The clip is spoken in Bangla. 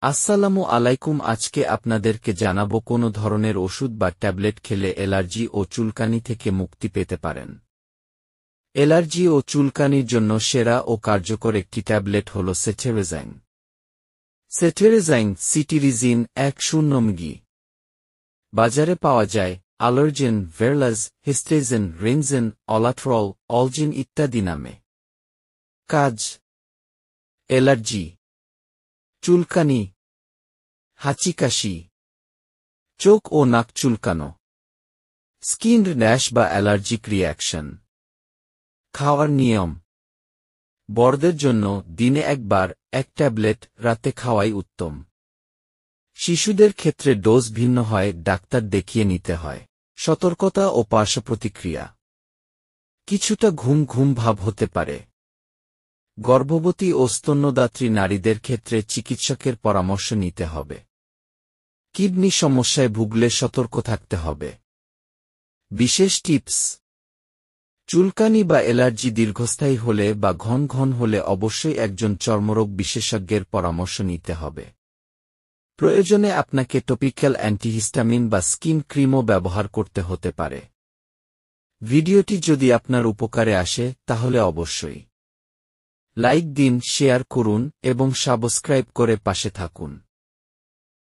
আসসালামু আলাইকুম। আজকে আপনাদেরকে জানাবো কোন ধরনের ওষুধ বা ট্যাবলেট খেলে অ্যালার্জি ও চুলকানি থেকে মুক্তি পেতে পারেন। অ্যালার্জি ও চুলকানির জন্য সেরা ও কার্যকর একটি ট্যাবলেট হল সেটেরেজাইন। সেটেরেজাইন সিটিরিজিন 10 mg বাজারে পাওয়া যায়। আলার্জেন, ভেরলাজ, হিস্টেজেন, রিনজেন, অলাট্রল, অলজিন ইত্যাদি নামে। কাজ: অ্যালার্জি, চুলকানি, হাঁচি-কাশি, চোখ ও নাক চুলকানো, স্কিন র্যাশ বা অ্যালার্জিক রিঅ্যাকশন। খাওয়ার নিয়ম: বড়দের জন্য দিনে একবার 1 ট্যাবলেট, রাতে খাওয়াই উত্তম। শিশুদের ক্ষেত্রে ডোজ ভিন্ন হয়, ডাক্তার দেখিয়ে নিতে হয়। সতর্কতা ও পার্শ্বপ্রতিক্রিয়া: কিছুটা ঘুম ঘুম ভাব হতে পারে। গর্ভবতী ও স্তন্যদাত্রী নারীদের ক্ষেত্রে চিকিৎসকের পরামর্শ নিতে হবে। কিডনি সমস্যায় ভুগলে সতর্ক থাকতে হবে। বিশেষ টিপস: চুলকানি বা অ্যালার্জি দীর্ঘস্থায়ী হলে বা ঘন ঘন হলে অবশ্যই একজন চর্মরোগ বিশেষজ্ঞের পরামর্শ নিতে হবে। প্রয়োজনে আপনাকে টপিক্যাল অ্যান্টিহিস্টামিন বা স্কিন ক্রিমও ব্যবহার করতে হতে পারে। ভিডিওটি যদি আপনার উপকারে আসে তাহলে অবশ্যই লাইক দিন, শেয়ার করুন এবং সাবস্ক্রাইব করে পাশে থাকুন।